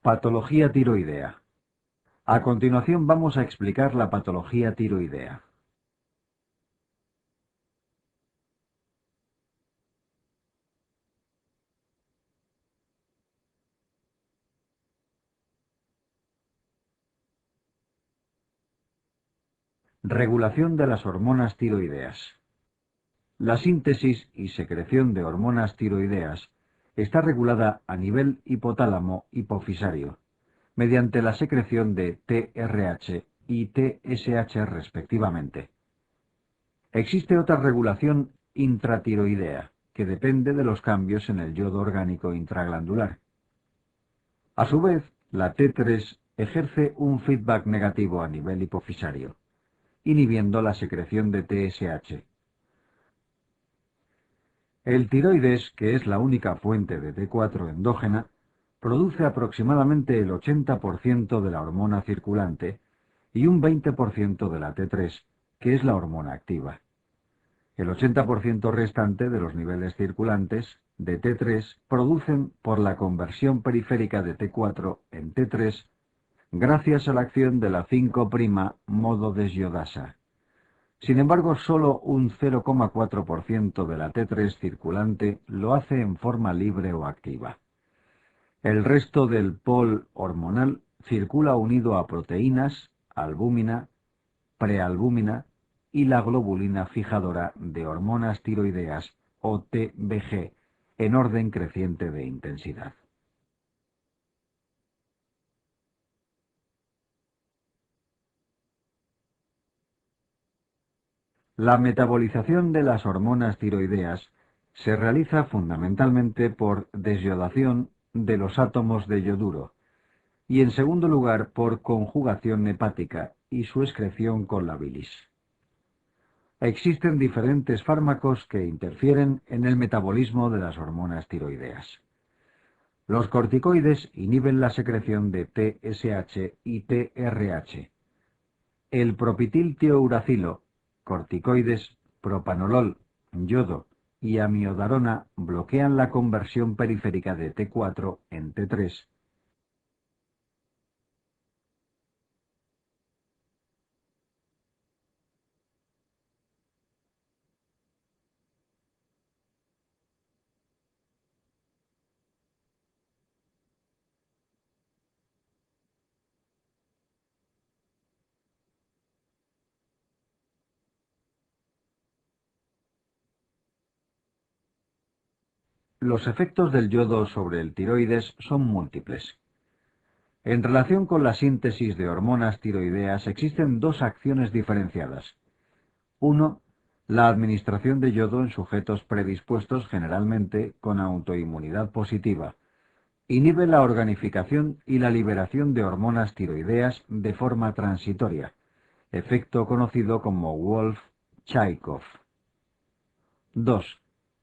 Patología tiroidea. A continuación vamos a explicar la patología tiroidea. Regulación de las hormonas tiroideas. La síntesis y secreción de hormonas tiroideas está regulada a nivel hipotálamo hipofisario, mediante la secreción de TRH y TSH respectivamente. Existe otra regulación intratiroidea, que depende de los cambios en el yodo orgánico intraglandular. A su vez, la T3 ejerce un feedback negativo a nivel hipofisario, inhibiendo la secreción de TSH. El tiroides, que es la única fuente de T4 endógena, produce aproximadamente el 80% de la hormona circulante y un 20% de la T3, que es la hormona activa. El 80% restante de los niveles circulantes de T3 producen por la conversión periférica de T4 en T3 gracias a la acción de la 5' modo desiodasa. Sin embargo, solo un 0,4% de la T3 circulante lo hace en forma libre o activa. El resto del pol hormonal circula unido a proteínas, albúmina, prealbúmina y la globulina fijadora de hormonas tiroideas o TBG en orden creciente de intensidad. La metabolización de las hormonas tiroideas se realiza fundamentalmente por desyodación de los átomos de yoduro y en segundo lugar por conjugación hepática y su excreción con la bilis. Existen diferentes fármacos que interfieren en el metabolismo de las hormonas tiroideas. Los corticoides inhiben la secreción de TSH y TRH. El propitiltiouracilo, corticoides, propanolol, yodo y amiodarona bloquean la conversión periférica de T4 en T3. Los efectos del yodo sobre el tiroides son múltiples. En relación con la síntesis de hormonas tiroideas existen dos acciones diferenciadas. Uno, la administración de yodo en sujetos predispuestos generalmente con autoinmunidad positiva. Inhibe la organificación y la liberación de hormonas tiroideas de forma transitoria, efecto conocido como Wolff-Chaikoff. 2.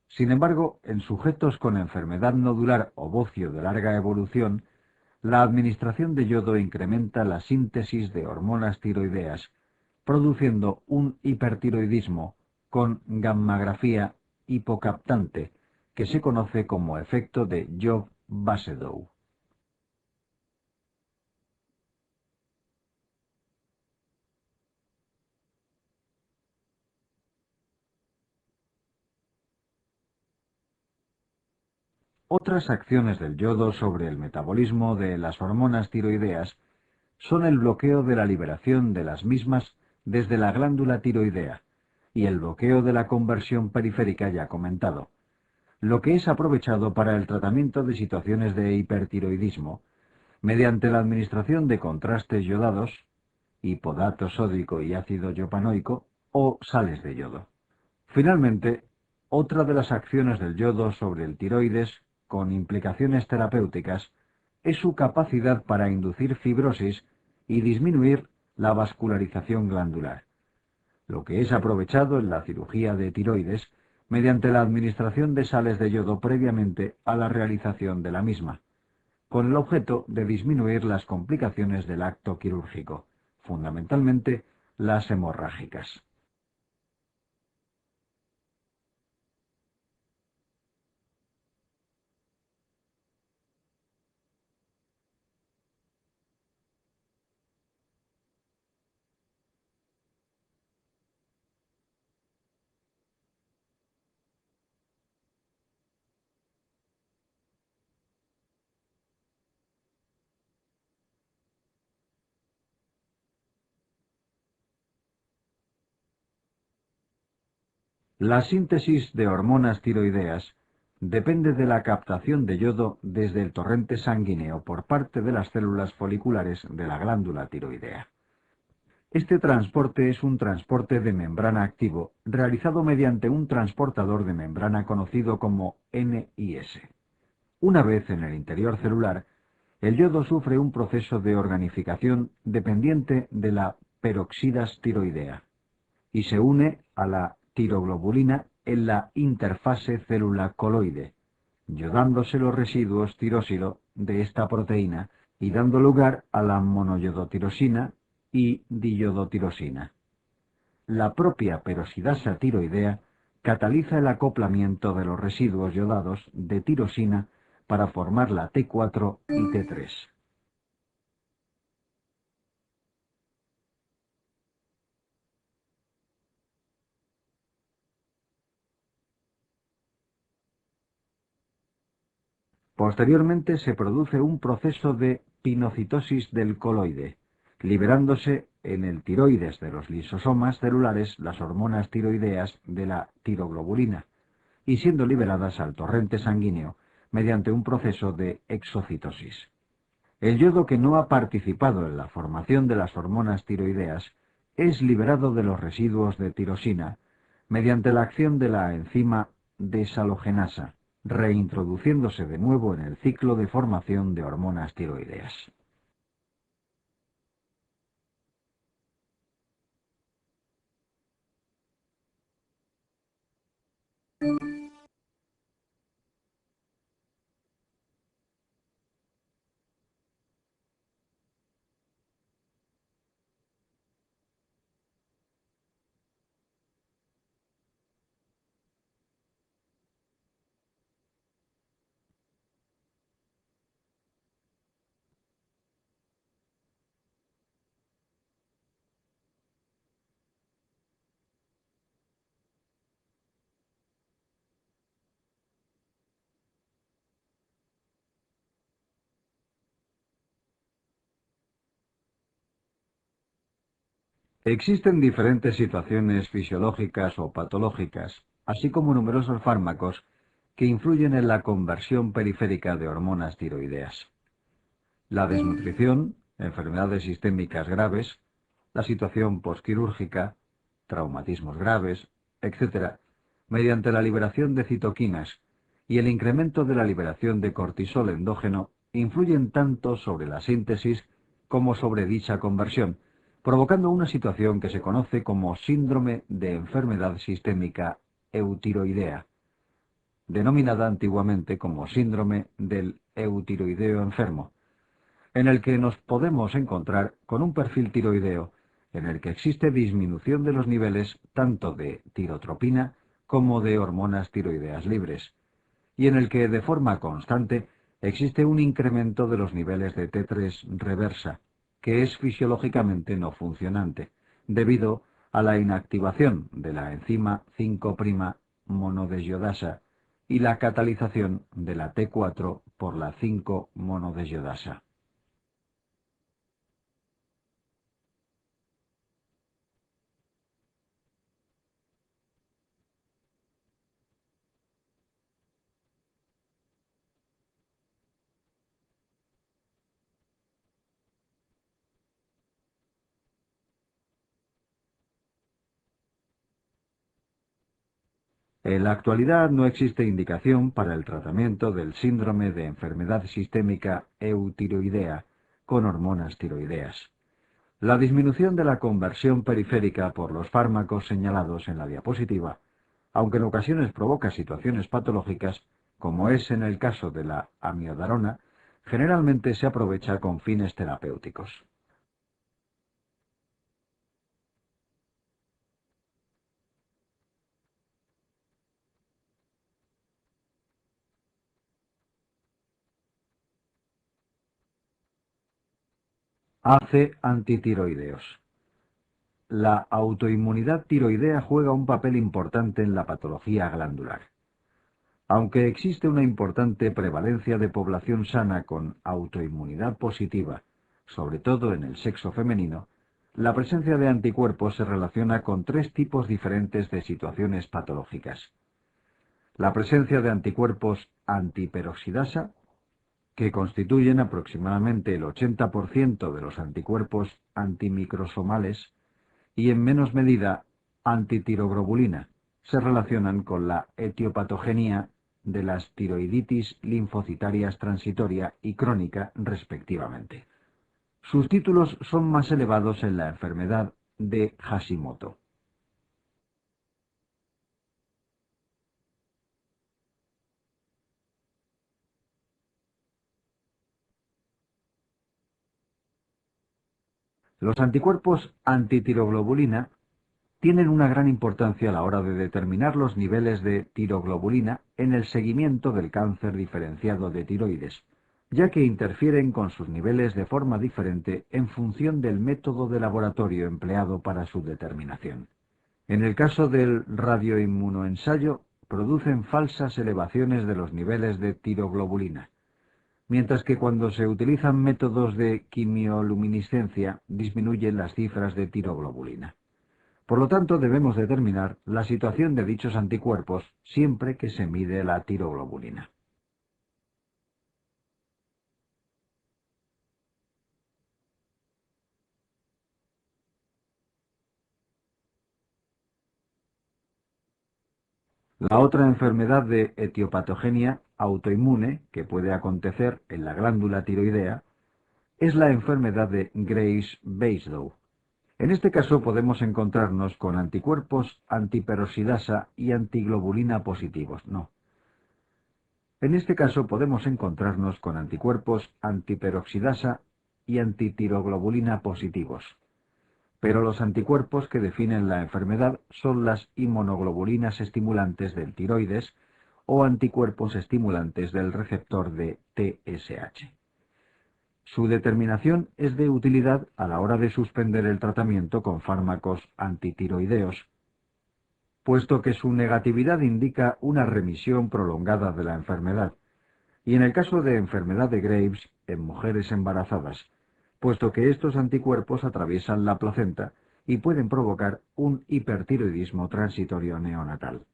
Sin embargo, en sujetos con enfermedad nodular o bocio de larga evolución, la administración de yodo incrementa la síntesis de hormonas tiroideas, produciendo un hipertiroidismo con gammagrafía hipocaptante, que se conoce como efecto de Job-Basedow. Otras acciones del yodo sobre el metabolismo de las hormonas tiroideas son el bloqueo de la liberación de las mismas desde la glándula tiroidea y el bloqueo de la conversión periférica ya comentado, lo que es aprovechado para el tratamiento de situaciones de hipertiroidismo mediante la administración de contrastes yodados, hipodato sódico y ácido yopanoico o sales de yodo. Finalmente, otra de las acciones del yodo sobre el tiroides, con implicaciones terapéuticas, es su capacidad para inducir fibrosis y disminuir la vascularización glandular, lo que es aprovechado en la cirugía de tiroides mediante la administración de sales de yodo previamente a la realización de la misma, con el objeto de disminuir las complicaciones del acto quirúrgico, fundamentalmente las hemorrágicas. La síntesis de hormonas tiroideas depende de la captación de yodo desde el torrente sanguíneo por parte de las células foliculares de la glándula tiroidea. Este transporte es un transporte de membrana activo realizado mediante un transportador de membrana conocido como NIS. Una vez en el interior celular, el yodo sufre un proceso de organificación dependiente de la peroxidas tiroidea y se une a la tiroglobulina en la interfase célula-coloide, yodándose los residuos tirosilo de esta proteína y dando lugar a la monoyodotirosina y diyodotirosina. La propia peroxidasa tiroidea cataliza el acoplamiento de los residuos yodados de tirosina para formar la T4 y T3. Posteriormente se produce un proceso de pinocitosis del coloide, liberándose en el tiroides de los lisosomas celulares las hormonas tiroideas de la tiroglobulina y siendo liberadas al torrente sanguíneo mediante un proceso de exocitosis. El yodo que no ha participado en la formación de las hormonas tiroideas es liberado de los residuos de tirosina mediante la acción de la enzima desalogenasa, reintroduciéndose de nuevo en el ciclo de formación de hormonas tiroideas. Existen diferentes situaciones fisiológicas o patológicas, así como numerosos fármacos que influyen en la conversión periférica de hormonas tiroideas. La desnutrición, enfermedades sistémicas graves, la situación posquirúrgica, traumatismos graves, etc., mediante la liberación de citoquinas y el incremento de la liberación de cortisol endógeno, influyen tanto sobre la síntesis como sobre dicha conversión, provocando una situación que se conoce como síndrome de enfermedad sistémica eutiroidea, denominada antiguamente como síndrome del eutiroideo enfermo, en el que nos podemos encontrar con un perfil tiroideo en el que existe disminución de los niveles tanto de tirotropina como de hormonas tiroideas libres, y en el que de forma constante existe un incremento de los niveles de T3 reversa, que es fisiológicamente no funcionante, debido a la inactivación de la enzima 5' monodesiodasa y la catalización de la T4 por la 5-monodesiodasa. En la actualidad no existe indicación para el tratamiento del síndrome de enfermedad sistémica eutiroidea con hormonas tiroideas. La disminución de la conversión periférica por los fármacos señalados en la diapositiva, aunque en ocasiones provoca situaciones patológicas, como es en el caso de la amiodarona, generalmente se aprovecha con fines terapéuticos. AC antitiroideos. La autoinmunidad tiroidea juega un papel importante en la patología glandular. Aunque existe una importante prevalencia de población sana con autoinmunidad positiva, sobre todo en el sexo femenino, La presencia de anticuerpos se relaciona con tres tipos diferentes de situaciones patológicas. La presencia de anticuerpos antiperoxidasa, que constituyen aproximadamente el 80% de los anticuerpos antimicrosomales, y en menos medida antitiroglobulina, se relacionan con la etiopatogenia de las tiroiditis linfocitarias transitoria y crónica, respectivamente. Sus títulos son más elevados en la enfermedad de Hashimoto. Los anticuerpos antitiroglobulina tienen una gran importancia a la hora de determinar los niveles de tiroglobulina en el seguimiento del cáncer diferenciado de tiroides, ya que interfieren con sus niveles de forma diferente en función del método de laboratorio empleado para su determinación. En el caso del radioinmunoensayo, producen falsas elevaciones de los niveles de tiroglobulina, mientras que cuando se utilizan métodos de quimioluminiscencia disminuyen las cifras de tiroglobulina. Por lo tanto, debemos determinar la situación de dichos anticuerpos siempre que se mide la tiroglobulina. La otra enfermedad de etiopatogenia autoinmune que puede acontecer en la glándula tiroidea es la enfermedad de Graves-Basedow. En este caso podemos encontrarnos con anticuerpos antiperoxidasa y antiglobulina positivos. No. En este caso podemos encontrarnos con anticuerpos antiperoxidasa y antitiroglobulina positivos. Pero los anticuerpos que definen la enfermedad son las inmunoglobulinas estimulantes del tiroides o anticuerpos estimulantes del receptor de TSH. Su determinación es de utilidad a la hora de suspender el tratamiento con fármacos antitiroideos, puesto que su negatividad indica una remisión prolongada de la enfermedad, y en el caso de enfermedad de Graves en mujeres embarazadas, puesto que estos anticuerpos atraviesan la placenta y pueden provocar un hipertiroidismo transitorio neonatal.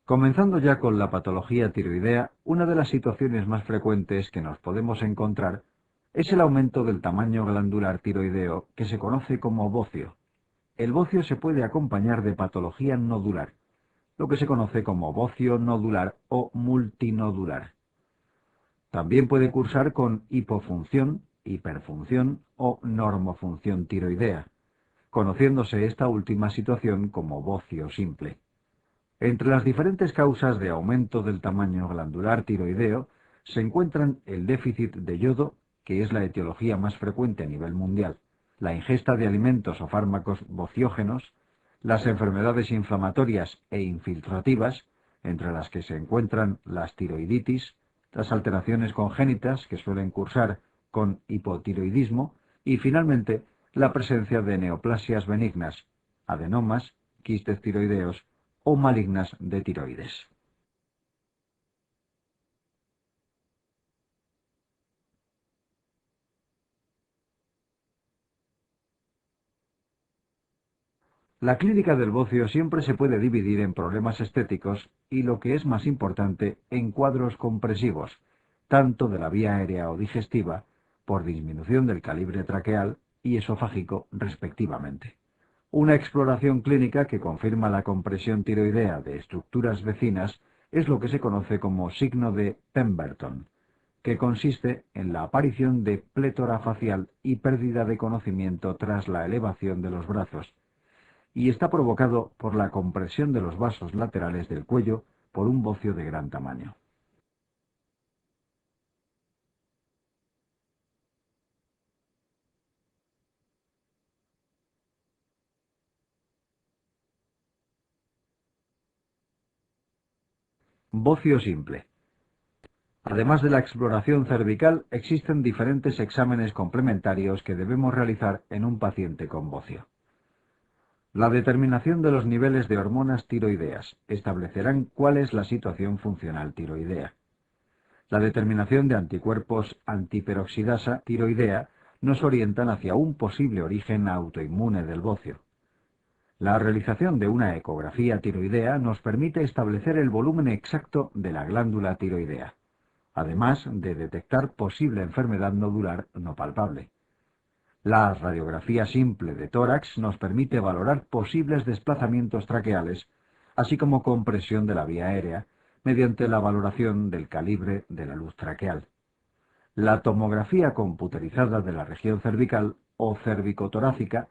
Comenzando ya con la patología tiroidea, una de las situaciones más frecuentes que nos podemos encontrar es el aumento del tamaño glandular tiroideo, que se conoce como bocio. El bocio se puede acompañar de patología nodular, lo que se conoce como bocio nodular o multinodular. También puede cursar con hipofunción, hiperfunción o normofunción tiroidea, conociéndose esta última situación como bocio simple. Entre las diferentes causas de aumento del tamaño glandular tiroideo se encuentran el déficit de yodo, que es la etiología más frecuente a nivel mundial, la ingesta de alimentos o fármacos bociógenos, las enfermedades inflamatorias e infiltrativas, entre las que se encuentran las tiroiditis, las alteraciones congénitas que suelen cursar con hipotiroidismo y finalmente la presencia de neoplasias benignas, adenomas, quistes tiroideos o malignas de tiroides. La clínica del bocio siempre se puede dividir en problemas estéticos y, lo que es más importante, en cuadros compresivos, tanto de la vía aérea o digestiva, por disminución del calibre traqueal y esofágico, respectivamente. Una exploración clínica que confirma la compresión tiroidea de estructuras vecinas es lo que se conoce como signo de Pemberton, que consiste en la aparición de plétora facial y pérdida de conocimiento tras la elevación de los brazos, y está provocado por la compresión de los vasos laterales del cuello por un bocio de gran tamaño. Bocio simple. Además de la exploración cervical, existen diferentes exámenes complementarios que debemos realizar en un paciente con bocio. La determinación de los niveles de hormonas tiroideas establecerán cuál es la situación funcional tiroidea. La determinación de anticuerpos antiperoxidasa tiroidea nos orientan hacia un posible origen autoinmune del bocio. La realización de una ecografía tiroidea nos permite establecer el volumen exacto de la glándula tiroidea, además de detectar posible enfermedad nodular no palpable. La radiografía simple de tórax nos permite valorar posibles desplazamientos traqueales, así como compresión de la vía aérea, mediante la valoración del calibre de la luz traqueal. La tomografía computerizada de la región cervical o cervicotorácica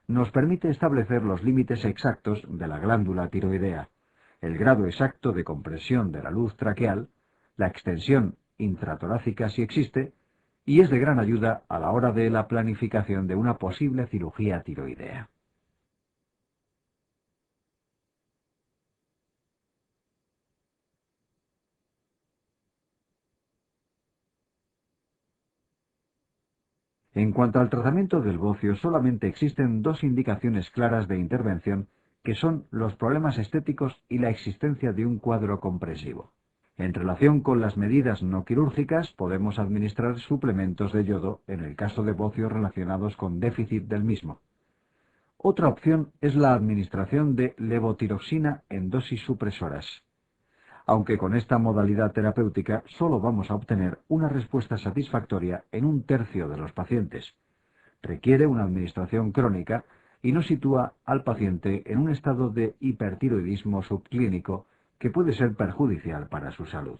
nos permite establecer los límites exactos de la glándula tiroidea, el grado exacto de compresión de la luz traqueal, la extensión intratorácica si existe, y es de gran ayuda a la hora de la planificación de una posible cirugía tiroidea. En cuanto al tratamiento del bocio, solamente existen dos indicaciones claras de intervención, que son los problemas estéticos y la existencia de un cuadro compresivo. En relación con las medidas no quirúrgicas, podemos administrar suplementos de yodo en el caso de bocios relacionados con déficit del mismo. Otra opción es la administración de levotiroxina en dosis supresoras, aunque con esta modalidad terapéutica solo vamos a obtener una respuesta satisfactoria en un tercio de los pacientes. Requiere una administración crónica y nos sitúa al paciente en un estado de hipertiroidismo subclínico que puede ser perjudicial para su salud.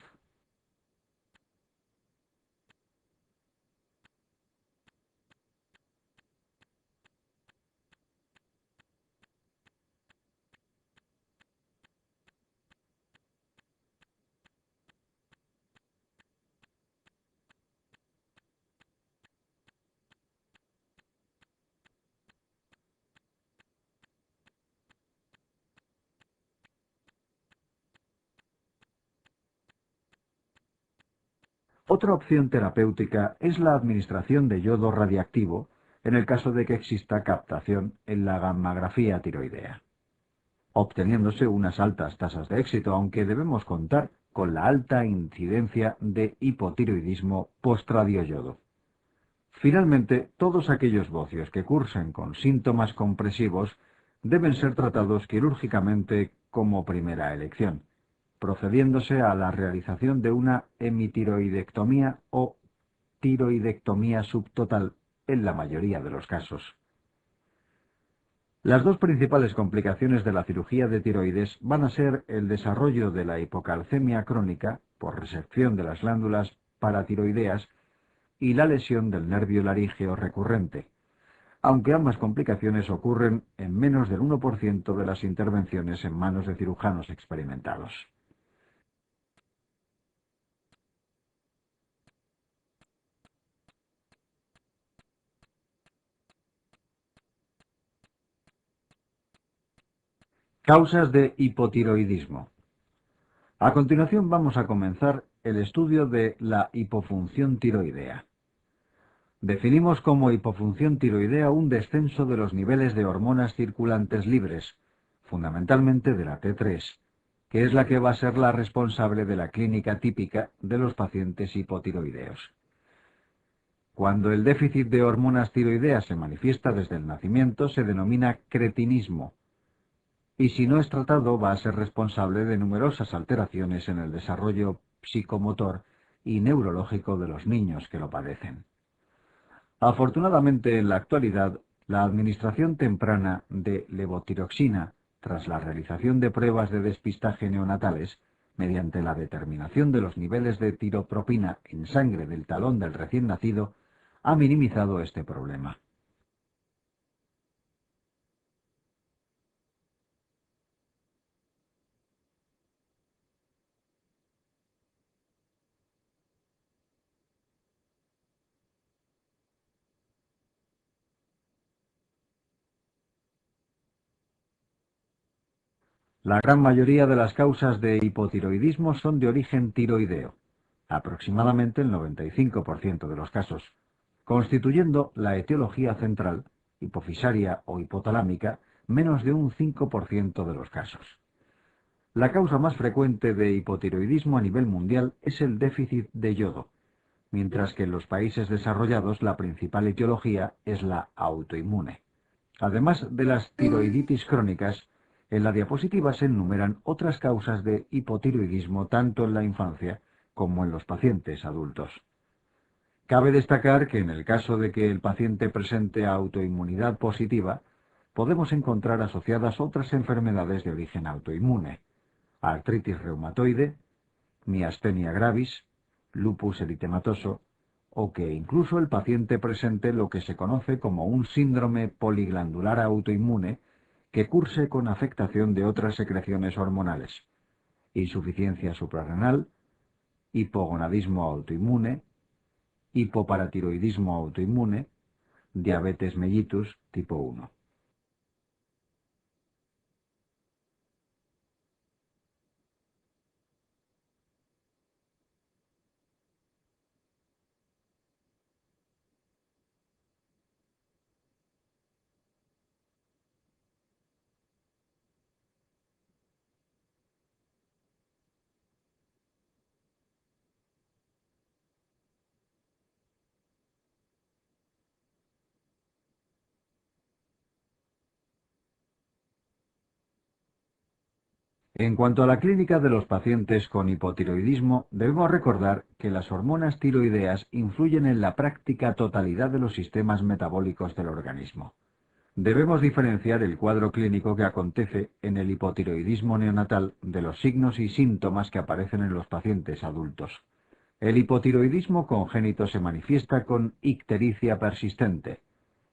Otra opción terapéutica es la administración de yodo radiactivo en el caso de que exista captación en la gammagrafía tiroidea, obteniéndose unas altas tasas de éxito, aunque debemos contar con la alta incidencia de hipotiroidismo postradioyodo. Finalmente, todos aquellos bocios que cursen con síntomas compresivos deben ser tratados quirúrgicamente como primera elección, procediéndose a la realización de una hemitiroidectomía o tiroidectomía subtotal en la mayoría de los casos. Las dos principales complicaciones de la cirugía de tiroides van a ser el desarrollo de la hipocalcemia crónica por resección de las glándulas paratiroideas y la lesión del nervio laríngeo recurrente, aunque ambas complicaciones ocurren en menos del 1% de las intervenciones en manos de cirujanos experimentados. Causas de hipotiroidismo. A continuación vamos a comenzar el estudio de la hipofunción tiroidea. Definimos como hipofunción tiroidea un descenso de los niveles de hormonas circulantes libres, fundamentalmente de la T3, que es la que va a ser la responsable de la clínica típica de los pacientes hipotiroideos. Cuando el déficit de hormonas tiroideas se manifiesta desde el nacimiento, se denomina cretinismo, y si no es tratado va a ser responsable de numerosas alteraciones en el desarrollo psicomotor y neurológico de los niños que lo padecen. Afortunadamente, en la actualidad, la administración temprana de levotiroxina, tras la realización de pruebas de despistaje neonatales, mediante la determinación de los niveles de tiropropina en sangre del talón del recién nacido, ha minimizado este problema. La gran mayoría de las causas de hipotiroidismo son de origen tiroideo, aproximadamente el 95% de los casos, constituyendo la etiología central, hipofisaria o hipotalámica, menos de un 5% de los casos. La causa más frecuente de hipotiroidismo a nivel mundial es el déficit de yodo, mientras que en los países desarrollados la principal etiología es la autoinmune. Además de las tiroiditis crónicas, en la diapositiva se enumeran otras causas de hipotiroidismo tanto en la infancia como en los pacientes adultos. Cabe destacar que en el caso de que el paciente presente autoinmunidad positiva, podemos encontrar asociadas otras enfermedades de origen autoinmune: artritis reumatoide, miastenia gravis, lupus eritematoso, o que incluso el paciente presente lo que se conoce como un síndrome poliglandular autoinmune que curse con afectación de otras secreciones hormonales: insuficiencia suprarrenal, hipogonadismo autoinmune, hipoparatiroidismo autoinmune, diabetes mellitus tipo 1. En cuanto a la clínica de los pacientes con hipotiroidismo, debemos recordar que las hormonas tiroideas influyen en la práctica totalidad de los sistemas metabólicos del organismo. Debemos diferenciar el cuadro clínico que acontece en el hipotiroidismo neonatal de los signos y síntomas que aparecen en los pacientes adultos. El hipotiroidismo congénito se manifiesta con ictericia persistente,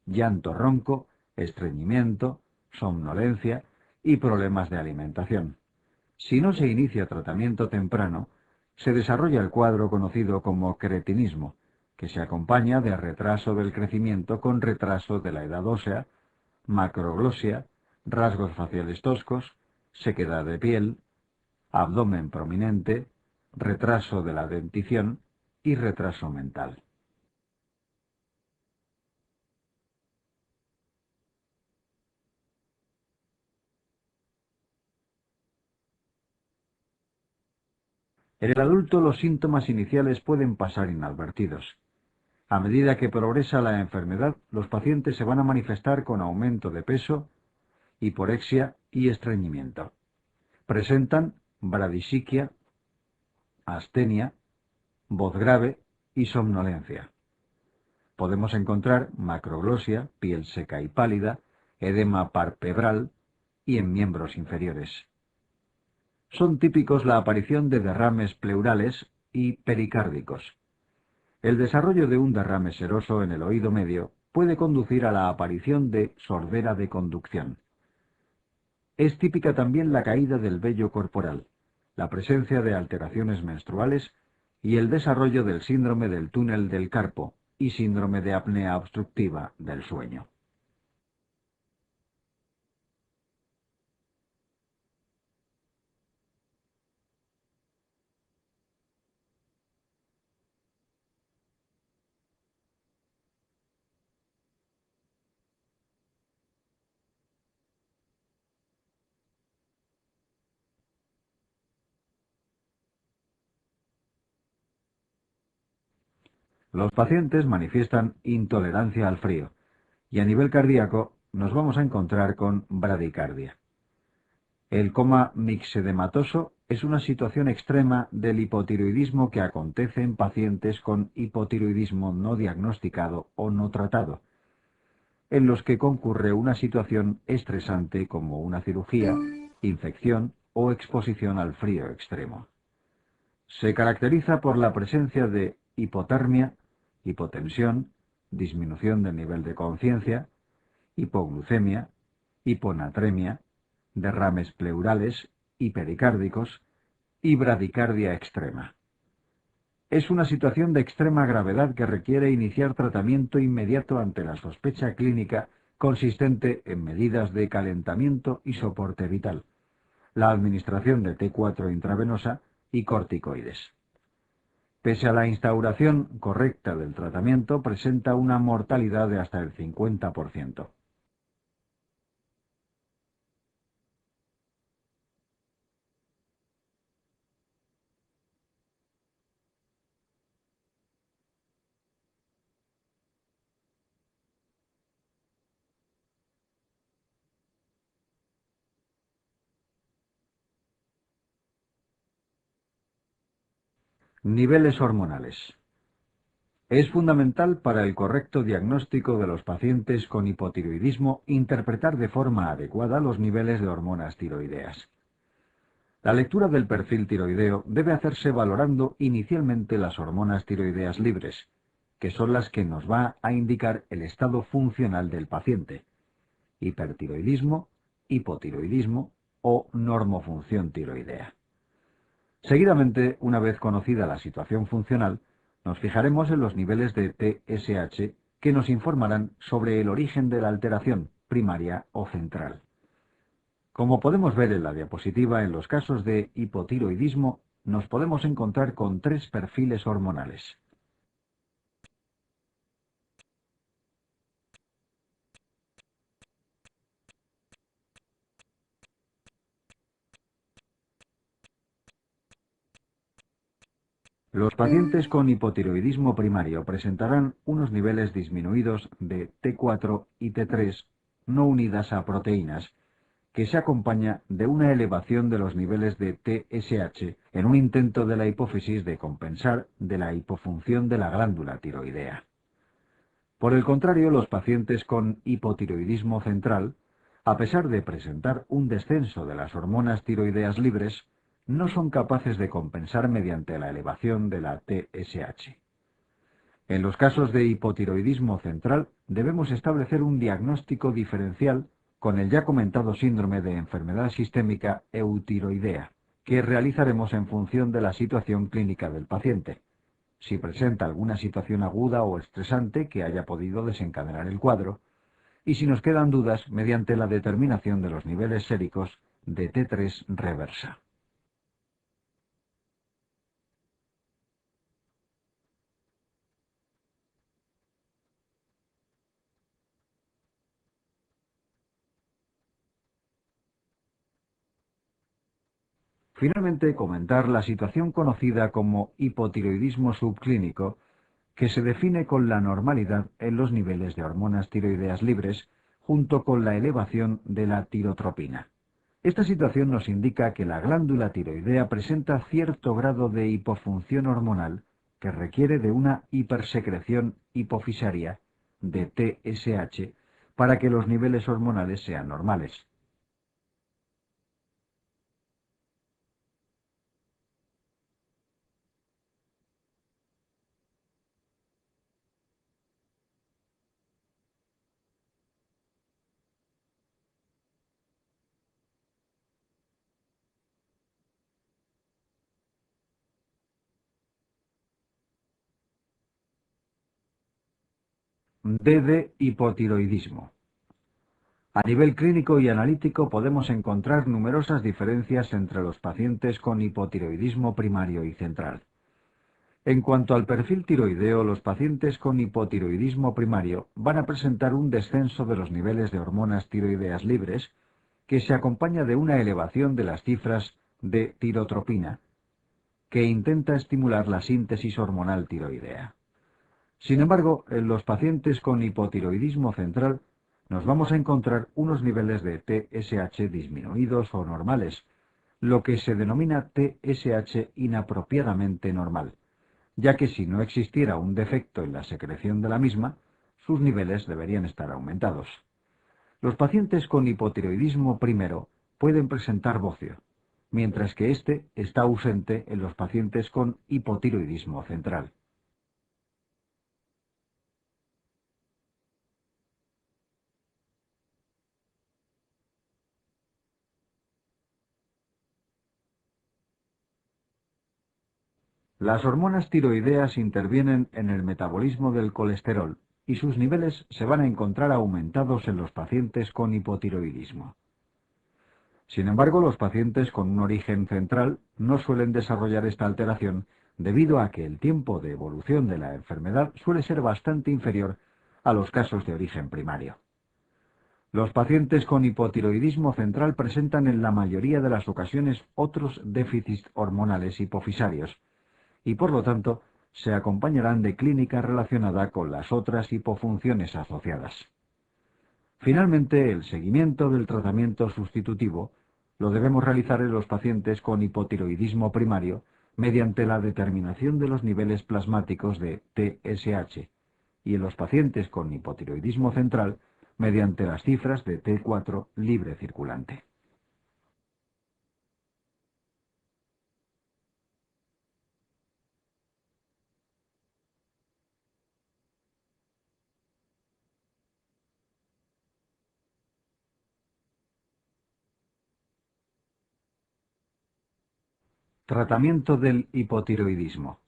llanto ronco, estreñimiento, somnolencia y problemas de alimentación. Si no se inicia tratamiento temprano, se desarrolla el cuadro conocido como cretinismo, que se acompaña de retraso del crecimiento con retraso de la edad ósea, macroglosia, rasgos faciales toscos, sequedad de piel, abdomen prominente, retraso de la dentición y retraso mental. En el adulto los síntomas iniciales pueden pasar inadvertidos. A medida que progresa la enfermedad, los pacientes se van a manifestar con aumento de peso, hiporexia y estreñimiento. Presentan bradisiquia, astenia, voz grave y somnolencia. Podemos encontrar macroglosia, piel seca y pálida, edema palpebral y en miembros inferiores. Son típicos la aparición de derrames pleurales y pericárdicos. El desarrollo de un derrame seroso en el oído medio puede conducir a la aparición de sordera de conducción. Es típica también la caída del vello corporal, la presencia de alteraciones menstruales y el desarrollo del síndrome del túnel del carpo y síndrome de apnea obstructiva del sueño. Los pacientes manifiestan intolerancia al frío y a nivel cardíaco nos vamos a encontrar con bradicardia. El coma mixedematoso es una situación extrema del hipotiroidismo que acontece en pacientes con hipotiroidismo no diagnosticado o no tratado, en los que concurre una situación estresante como una cirugía, infección o exposición al frío extremo. Se caracteriza por la presencia de hipotermia, hipotensión, disminución del nivel de conciencia, hipoglucemia, hiponatremia, derrames pleurales y pericárdicos y bradicardia extrema. Es una situación de extrema gravedad que requiere iniciar tratamiento inmediato ante la sospecha clínica consistente en medidas de calentamiento y soporte vital, la administración de T4 intravenosa y corticoides. Pese a la instauración correcta del tratamiento, presenta una mortalidad de hasta el 50%. Niveles hormonales. Es fundamental para el correcto diagnóstico de los pacientes con hipotiroidismo interpretar de forma adecuada los niveles de hormonas tiroideas. La lectura del perfil tiroideo debe hacerse valorando inicialmente las hormonas tiroideas libres, que son las que nos va a indicar el estado funcional del paciente: hipertiroidismo, hipotiroidismo o normofunción tiroidea. Seguidamente, una vez conocida la situación funcional, nos fijaremos en los niveles de TSH que nos informarán sobre el origen de la alteración, primaria o central. Como podemos ver en la diapositiva, en los casos de hipotiroidismo nos podemos encontrar con tres perfiles hormonales. Los pacientes con hipotiroidismo primario presentarán unos niveles disminuidos de T4 y T3 no unidas a proteínas, que se acompaña de una elevación de los niveles de TSH en un intento de la hipófisis de compensar de la hipofunción de la glándula tiroidea. Por el contrario, los pacientes con hipotiroidismo central, a pesar de presentar un descenso de las hormonas tiroideas libres, no son capaces de compensar mediante la elevación de la TSH. En los casos de hipotiroidismo central debemos establecer un diagnóstico diferencial con el ya comentado síndrome de enfermedad sistémica eutiroidea, que realizaremos en función de la situación clínica del paciente. Si presenta alguna situación aguda o estresante que haya podido desencadenar el cuadro, y si nos quedan dudas mediante la determinación de los niveles séricos de T3 reversa. Finalmente, comentar la situación conocida como hipotiroidismo subclínico, que se define con la normalidad en los niveles de hormonas tiroideas libres, junto con la elevación de la tirotropina. Esta situación nos indica que la glándula tiroidea presenta cierto grado de hipofunción hormonal que requiere de una hipersecreción hipofisaria de TSH para que los niveles hormonales sean normales. D de hipotiroidismo. A nivel clínico y analítico podemos encontrar numerosas diferencias entre los pacientes con hipotiroidismo primario y central. En cuanto al perfil tiroideo, los pacientes con hipotiroidismo primario van a presentar un descenso de los niveles de hormonas tiroideas libres que se acompaña de una elevación de las cifras de tirotropina, que intenta estimular la síntesis hormonal tiroidea. Sin embargo, en los pacientes con hipotiroidismo central nos vamos a encontrar unos niveles de TSH disminuidos o normales, lo que se denomina TSH inapropiadamente normal, ya que si no existiera un defecto en la secreción de la misma, sus niveles deberían estar aumentados. Los pacientes con hipotiroidismo primero pueden presentar bocio, mientras que este está ausente en los pacientes con hipotiroidismo central. Las hormonas tiroideas intervienen en el metabolismo del colesterol y sus niveles se van a encontrar aumentados en los pacientes con hipotiroidismo. Sin embargo, los pacientes con un origen central no suelen desarrollar esta alteración debido a que el tiempo de evolución de la enfermedad suele ser bastante inferior a los casos de origen primario. Los pacientes con hipotiroidismo central presentan en la mayoría de las ocasiones otros déficits hormonales hipofisarios y por lo tanto se acompañarán de clínica relacionada con las otras hipofunciones asociadas. Finalmente, el seguimiento del tratamiento sustitutivo lo debemos realizar en los pacientes con hipotiroidismo primario mediante la determinación de los niveles plasmáticos de TSH, y en los pacientes con hipotiroidismo central, mediante las cifras de T4 libre circulante. Tratamiento del hipotiroidismo.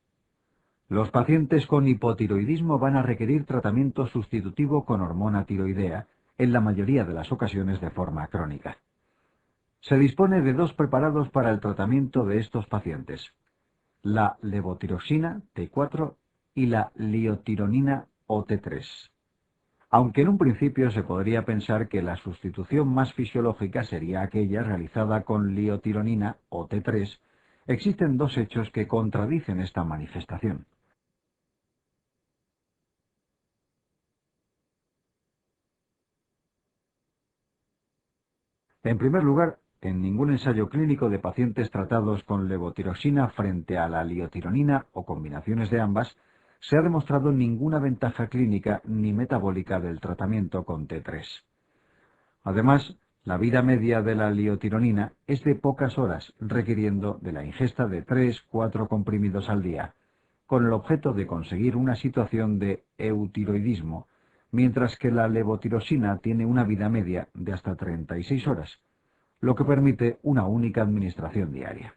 Los pacientes con hipotiroidismo van a requerir tratamiento sustitutivo con hormona tiroidea, en la mayoría de las ocasiones de forma crónica. Se dispone de dos preparados para el tratamiento de estos pacientes: la levotiroxina T4 y la liotironina o T3. Aunque en un principio se podría pensar que la sustitución más fisiológica sería aquella realizada con liotironina o T3, existen dos hechos que contradicen esta manifestación. En primer lugar, en ningún ensayo clínico de pacientes tratados con levotiroxina frente a la liotironina o combinaciones de ambas, se ha demostrado ninguna ventaja clínica ni metabólica del tratamiento con T3. Además, la vida media de la liotironina es de pocas horas, requiriendo de la ingesta de 3-4 comprimidos al día, con el objeto de conseguir una situación de eutiroidismo, mientras que la levotiroxina tiene una vida media de hasta 36 horas, lo que permite una única administración diaria.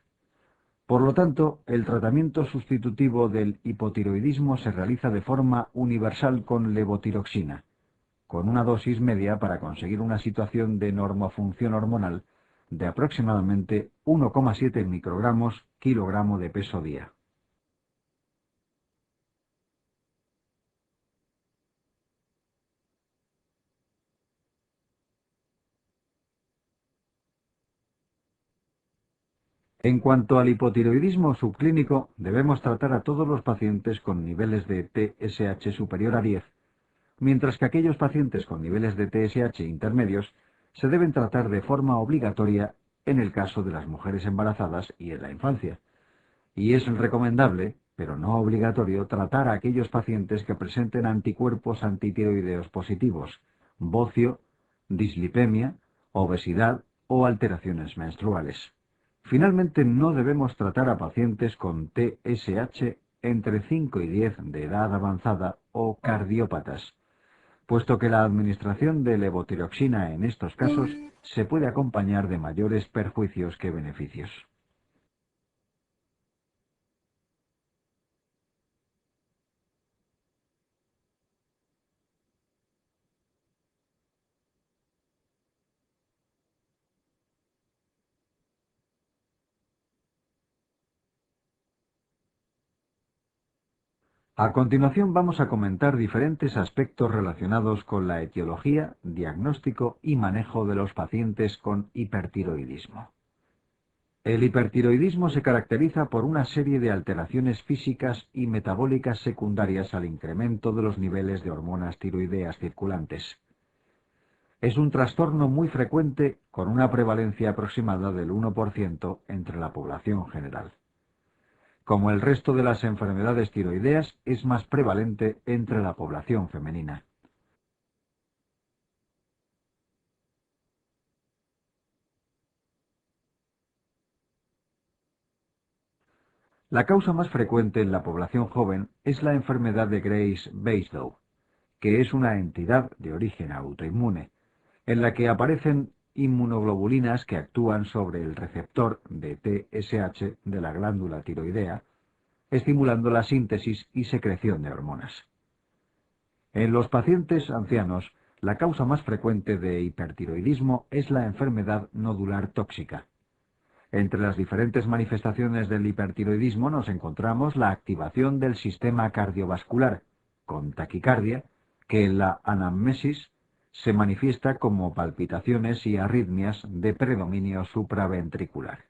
Por lo tanto, el tratamiento sustitutivo del hipotiroidismo se realiza de forma universal con levotiroxina, con una dosis media para conseguir una situación de normofunción hormonal de aproximadamente 1,7 microgramos kilogramo de peso día. En cuanto al hipotiroidismo subclínico, debemos tratar a todos los pacientes con niveles de TSH superior a 10, mientras que aquellos pacientes con niveles de TSH intermedios se deben tratar de forma obligatoria en el caso de las mujeres embarazadas y en la infancia. Y es recomendable, pero no obligatorio, tratar a aquellos pacientes que presenten anticuerpos antitiroideos positivos, bocio, dislipemia, obesidad o alteraciones menstruales. Finalmente, no debemos tratar a pacientes con TSH entre 5 y 10 de edad avanzada o cardiópatas, puesto que la administración de levotiroxina en estos casos se puede acompañar de mayores perjuicios que beneficios. A continuación vamos a comentar diferentes aspectos relacionados con la etiología, diagnóstico y manejo de los pacientes con hipertiroidismo. El hipertiroidismo se caracteriza por una serie de alteraciones físicas y metabólicas secundarias al incremento de los niveles de hormonas tiroideas circulantes. Es un trastorno muy frecuente con una prevalencia aproximada del 1% entre la población general. Como el resto de las enfermedades tiroideas, es más prevalente entre la población femenina. La causa más frecuente en la población joven es la enfermedad de Graves-Basedow, que es una entidad de origen autoinmune, en la que aparecen inmunoglobulinas que actúan sobre el receptor de TSH de la glándula tiroidea, estimulando la síntesis y secreción de hormonas. En los pacientes ancianos, la causa más frecuente de hipertiroidismo es la enfermedad nodular tóxica. Entre las diferentes manifestaciones del hipertiroidismo nos encontramos la activación del sistema cardiovascular, con taquicardia, que en la anamnesis se manifiesta como palpitaciones y arritmias de predominio supraventricular.